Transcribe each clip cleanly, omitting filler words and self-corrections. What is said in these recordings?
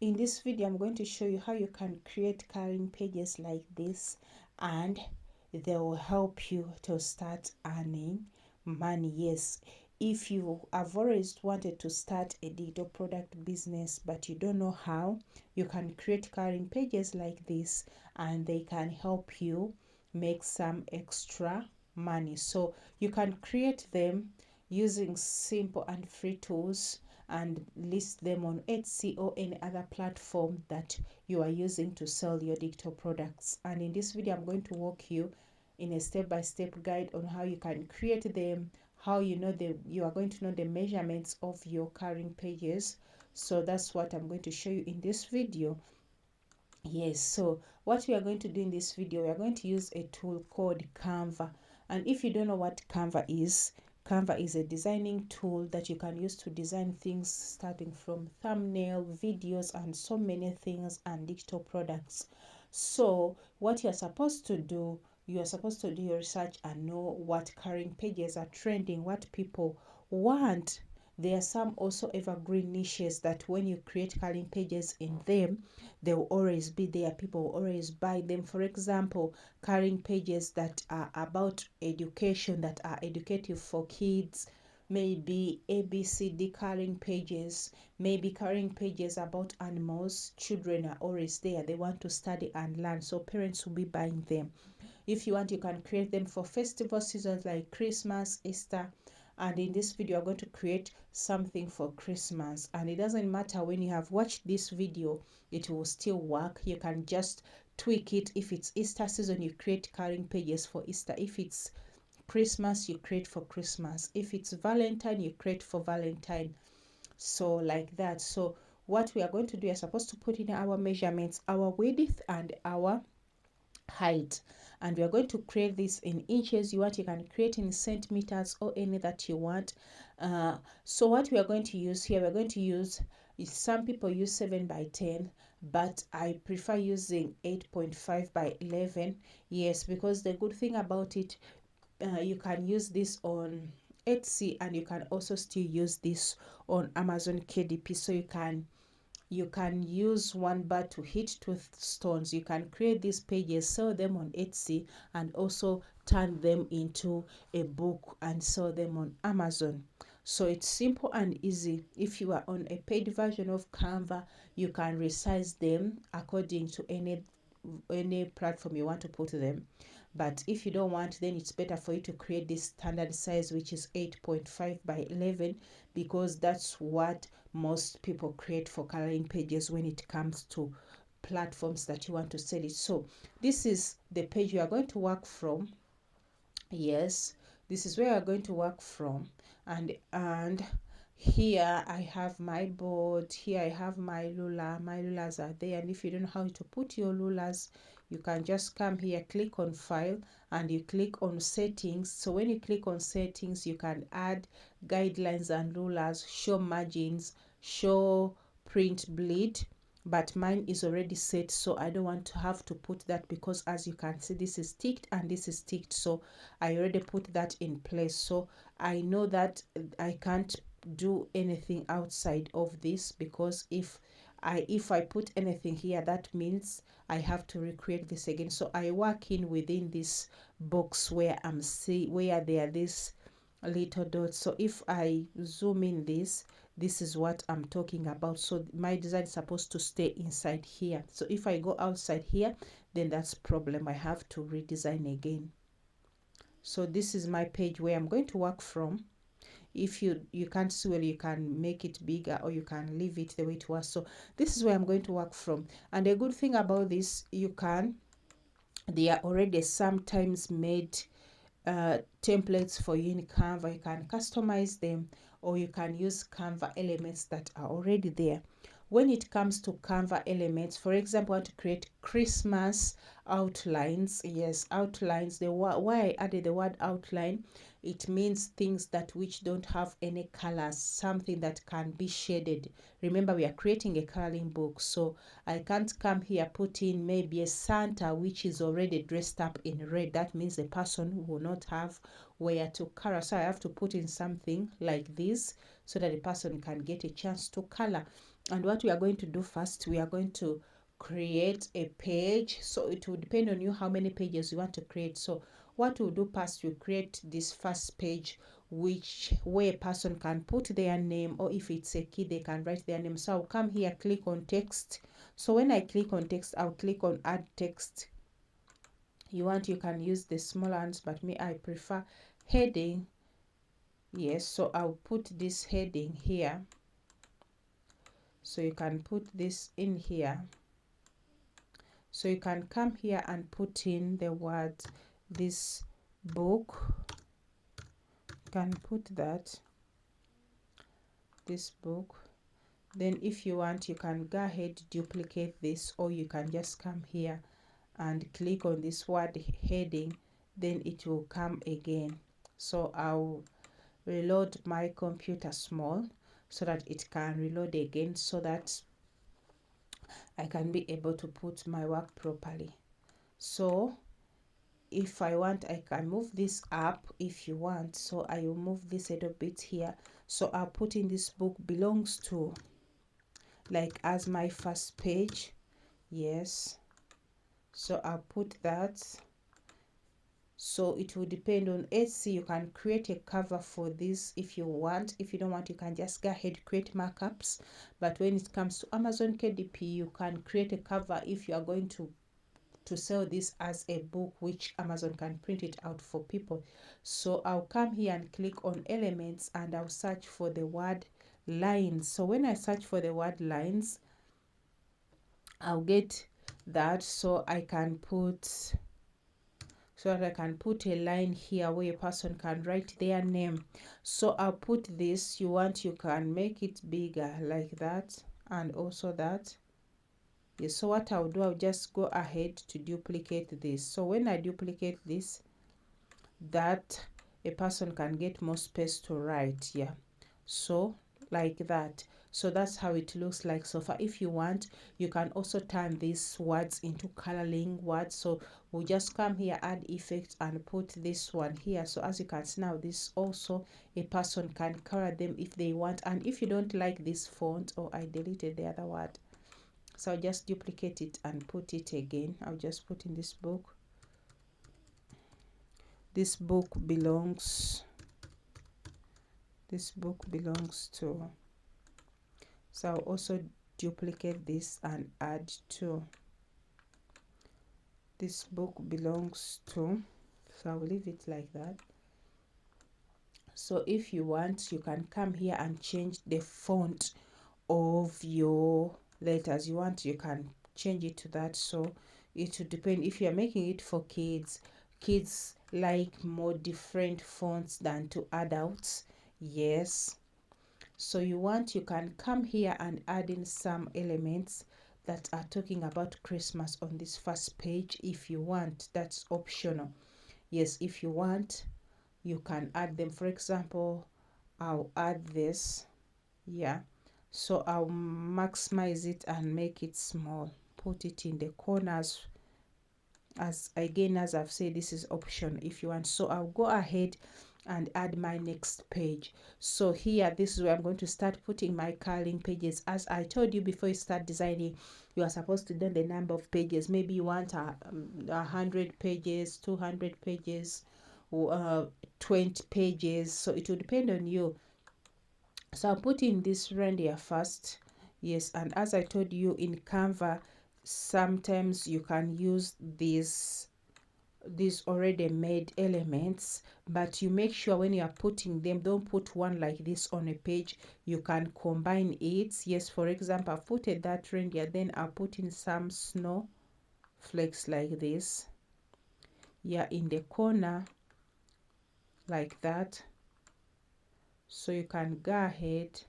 In this video, I'm going to show you how you can create coloring pages like this, and they will help you to start earning money. Yes, if you have always wanted to start a digital product business but you don't know how, you can create coloring pages like this and they can help you make some extra money. So you can create them using simple and free tools and list them on Etsy or any other platform that you are using to sell your digital products. And in this video, I'm going to walk you in a step-by-step guide on how you can create them, how you are going to know the measurements of your coloring pages. So that's what I'm going to show you in this video. Yes, so what we are going to do in this video, we are going to use a tool called Canva. And if you don't know what Canva is a designing tool that you can use to design things starting from thumbnail, videos, and so many things and digital products. So what you're supposed to do, you are supposed to do your research and know what coloring pages are trending, what people want. There are some also evergreen niches that when you create coloring pages in them, they will always be there. People will always buy them. For example, coloring pages that are about education, that are educative for kids, maybe ABCD coloring pages, maybe coloring pages about animals. Children are always there. They want to study and learn, so parents will be buying them. If you want, you can create them for festival seasons like Christmas, Easter. And in this video, I'm going to create something for Christmas. And it doesn't matter when you have watched this video, it will still work. You can just tweak it. If it's Easter season, you create coloring pages for Easter. If it's Christmas, you create for Christmas. If it's Valentine, you create for Valentine. So like that. So what we are going to do, is supposed to put in our measurements, our width and our height, and we are going to create this in inches. You want, you can create in centimeters or any that you want. So what we are going to use here, we're going to use, some people use 7 by 10, but I prefer using 8.5 by 11. Yes, because the good thing about it, you can use this on Etsy and you can also still use this on Amazon KDP. So you can use one bar to hit two stones. You can create these pages, sell them on Etsy, and also turn them into a book and sell them on Amazon. So it's simple and easy. If you are on a paid version of Canva, you can resize them according to any platform you want to put them. But if you don't want, then it's better for you to create this standard size, which is 8.5 by 11, because that's what most people create for coloring pages when it comes to platforms that you want to sell it. So this is the page you are going to work from. Yes, this is where you are going to work from. And here I have my board, here I have my ruler. My rulers are there, and if you don't know how to put your rulers, you can just come here, click on file, and you click on settings. So when you click on settings, you can add guidelines and rulers, show margins, show print bleed, but mine is already set, so I don't want to have to put that, because as you can see, this is ticked and this is ticked, so I already put that in place. So I know that I can't do anything outside of this, because if I put anything here, that means I have to recreate this again. So I work in within this box where where there are these little dots. So if I zoom in this is what I'm talking about. So my design is supposed to stay inside here. So if I go outside here, then that's problem. I have to redesign again. So this is my page where I'm going to work from. If you can't see well, you can make it bigger or you can leave it the way it was. So this is where I'm going to work from. And the good thing about this, they are already sometimes made templates for you in Canva. You can customize them, or you can use Canva elements that are already there. When it comes to Canva elements, for example, I want to create Christmas outlines. Yes, outlines. Why I added the word outline, it means things that which don't have any colors, something that can be shaded. Remember, we are creating a coloring book, so I can't come here put in maybe a Santa which is already dressed up in red. That means the person will not have where to color. So I have to put in something like this so that the person can get a chance to color. And what we are going to do first, we are going to create a page. So it will depend on you how many pages you want to create. So what we'll do first, we create this first page, which where a person can put their name, or if it's a kid, they can write their name. So I'll come here, click on text. So when I click on text, I'll click on add text. You can use the smaller ones, but me, I prefer heading. Yes, so I'll put this heading here. So you can put this in here. So you can come here and put in the word this book. You can put that, this book. Then if you want, you can go ahead, duplicate this, or you can just come here and click on this word heading, then it will come again. So I'll reload my computer small so that it can reload again, so that I can be able to put my work properly. So if I want, I can move this up if you want. So I will move this a little bit here. So I'll put in this book belongs to, like, as my first page. Yes, so I'll put that. So it will depend on Etsy. You can create a cover for this if you want. If you don't want, you can just go ahead, create markups. But when it comes to Amazon KDP, you can create a cover if you are going to sell this as a book, which Amazon can print it out for people. So I'll come here and click on elements, and I'll search for the word lines. So when I search for the word lines, I'll get that. So I can put a line here where a person can write their name. So I'll put this. You can make it bigger like that, and also that. Yes, so what I'll do, I'll just go ahead to duplicate this. So when I duplicate this, that a person can get more space to write. Yeah, so like that. So that's how it looks like so far. If you want, you can also turn these words into coloring words. So we'll just come here, add effects, and put this one here. So as you can see now, this also a person can color them if they want. And if you don't like this font, or I deleted the other word, so I'll just duplicate it and put it again. I'll just put in this book. This book belongs to. So I'll also duplicate this and add to. This book belongs to. So I'll leave it like that. So if you want, you can come here and change the font of your letters. You can change it to that. So it will depend. If you're making it for kids like more different fonts than to adults. Yes, so you can come here and add in some elements that are talking about Christmas on this first page. If you want, that's optional. Yes, if you want, you can add them. For example, I'll add this. Yeah, so I'll maximize it and make it small, put it in the corners. As I've said, this is option if you want. So I'll go ahead and add my next page. So here, this is where I'm going to start putting my curling pages. As I told you before you start designing, you are supposed to know the number of pages. Maybe you want 100 pages, 200 pages, or 20 pages. So it will depend on you. So I'll put in this reindeer first. Yes, and as I told you, in Canva, sometimes you can use these already made elements, but you make sure when you are putting them, don't put one like this on a page. You can combine it. Yes, for example, I've put that reindeer, then I'll put in some snow flakes like this. Yeah, in the corner like that. So you can go ahead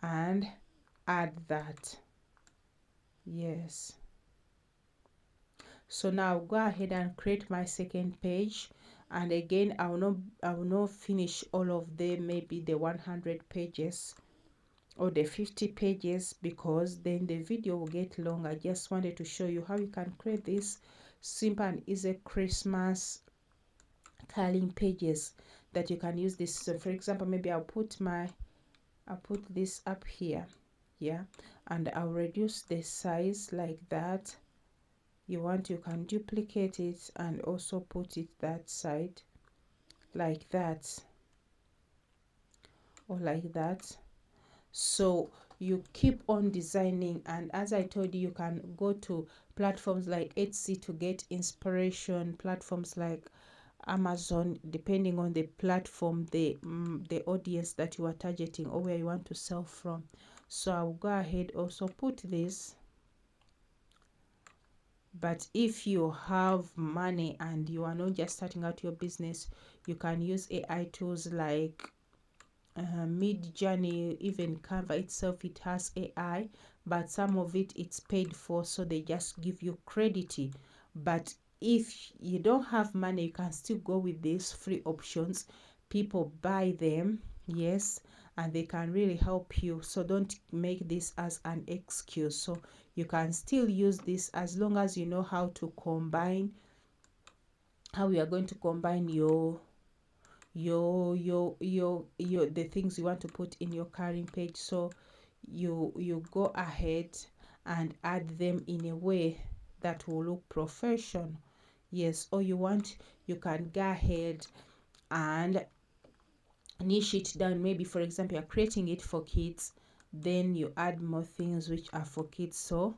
and add that. Yes, so now I'll go ahead and create my second page, and again I will not finish all of them, maybe the 100 pages or the 50 pages, because then the video will get long. I just wanted to show you how you can create this simple and easy Christmas curling pages that you can use this. So for example, maybe I'll put this up here. Yeah, and I'll reduce the size like that. You want, you can duplicate it and also put it that side like that, or like that. So you keep on designing, and as I told you, you can go to platforms like Etsy to get inspiration, platforms like Amazon, depending on the platform, the audience that you are targeting or where you want to sell from. So I'll go ahead also put this. But if you have money and you are not just starting out your business, you can use AI tools like Mid Journey, even Canva itself, it has AI, but some of it's paid for, so they just give you credit. But if you don't have money, you can still go with these free options. People buy them, yes, and they can really help you. So don't make this as an excuse. So you can still use this as long as you know how to combine, how you are going to combine your the things you want to put in your carrying page. So you go ahead and add them in a way that will look professional. Yes, or you want, you can go ahead and niche it down. Maybe for example, you're creating it for kids, then you add more things which are for kids. So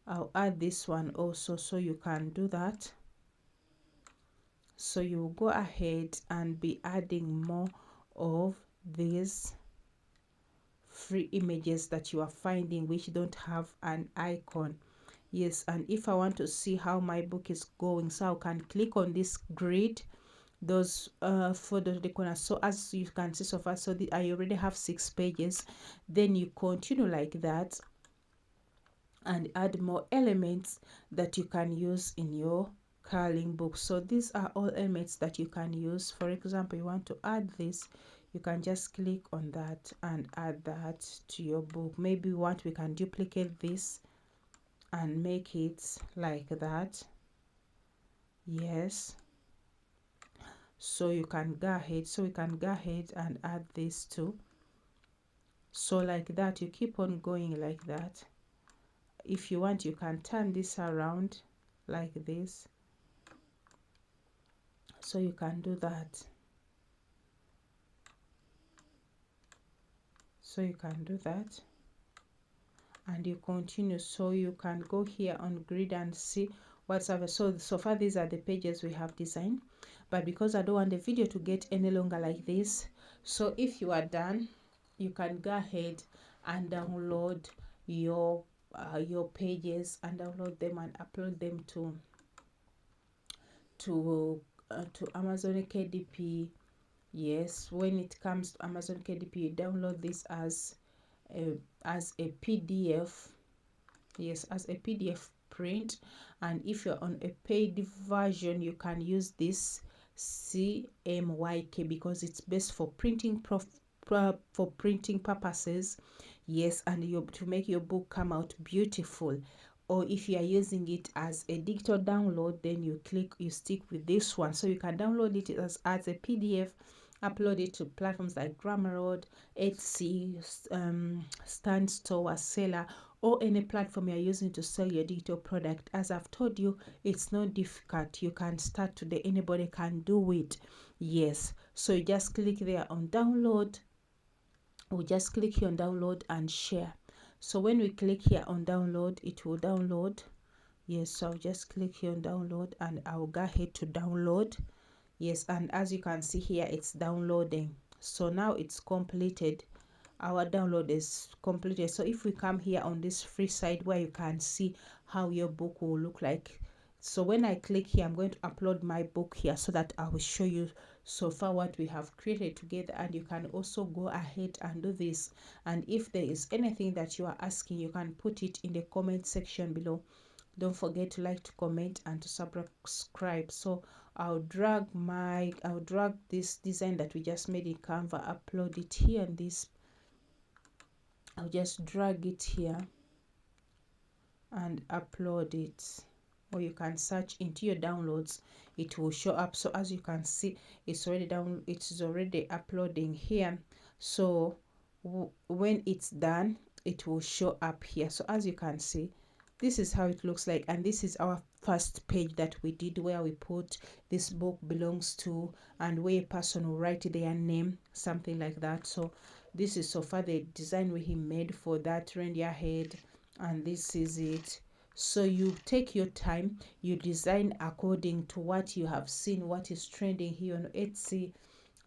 I'll add this one also, so you can do that. So you go ahead and be adding more of these free images that you are finding which don't have an icon. Yes, and if I want to see how my book is going, so I can click on this grid, those for the corner. So as you can see so far, so I already have 6 pages. Then you continue like that and add more elements that you can use in your curling book. So these are all elements that you can use. For example, you want to add this, you can just click on that and add that to your book. Maybe we can duplicate this and make it like that. Yes, so you can go ahead, so we can go ahead and add this too. So like that, you keep on going like that. If you want, you can turn this around like this, so you can do that. So you can do that and you continue. So you can go here on grid and see what's over. So far these are the pages we have designed, but because I don't want the video to get any longer like this, so if you are done, you can go ahead and download your pages and download them and upload them to Amazon KDP. Yes, when it comes to Amazon KDP, you download this as a PDF. Yes, as a PDF print. And if you're on a paid version, you can use this CMYK because it's best for printing for printing purposes. Yes, and to make your book come out beautiful. Or if you are using it as a digital download, then you stick with this one. So you can download it as a PDF, upload it to platforms like Grammarly, Etsy, Stand Store, Seller, or any platform you're using to sell your digital product. As I've told you, it's not difficult. You can start today. Anybody can do it. Yes. So you just click there on download. We'll just click here on download and share. So when we click here on download, it will download. Yes, so I'll just click here on download and I'll go ahead to download. Yes, and as you can see here, it's downloading. So now it's completed. Our download is completed. So if we come here on this free side where you can see how your book will look like, so when I click here, I'm going to upload my book here so that I will show you so far what we have created together. And you can also go ahead and do this, and if there is anything that you are asking, you can put it in the comment section below. Don't forget to like, to comment, and to subscribe. So I'll drag this design that we just made in Canva, upload it here, and this I'll just drag it here and upload it. Or you can search into your downloads, it will show up. So as you can see, it's already down, it's already uploading here. So when it's done, it will show up here. So as you can see, this is how it looks like, and this is our first page that we did, where we put this book belongs to, and where a person will write their name, something like that. So this is so far the design we made for that reindeer head, and this is it. So you take your time, you design according to what you have seen, what is trending here on Etsy,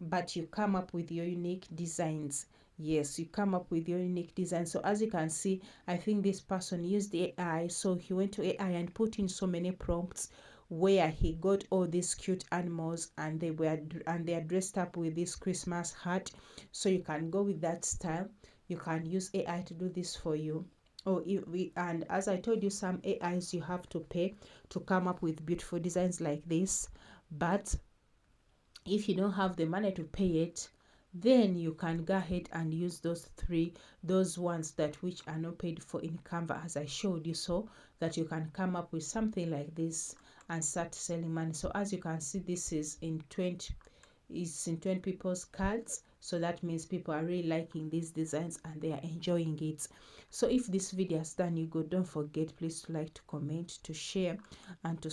but you come up with your unique designs. Yes, you come up with your unique design. So as you can see, I think this person used the AI. So he went to AI and put in so many prompts where he got all these cute animals, and they are dressed up with this Christmas hat. So you can go with that style. You can use AI to do this for you. And as I told you, some AIs you have to pay to come up with beautiful designs like this. But if you don't have the money to pay it, then you can go ahead and use those ones that which are not paid for in Canva, as I showed you, so that you can come up with something like this and start selling money. So as you can see, this is in 20 people's cards. So that means people are really liking these designs and they are enjoying it. So if this video has done you good, don't forget please to like, to comment, to share, and to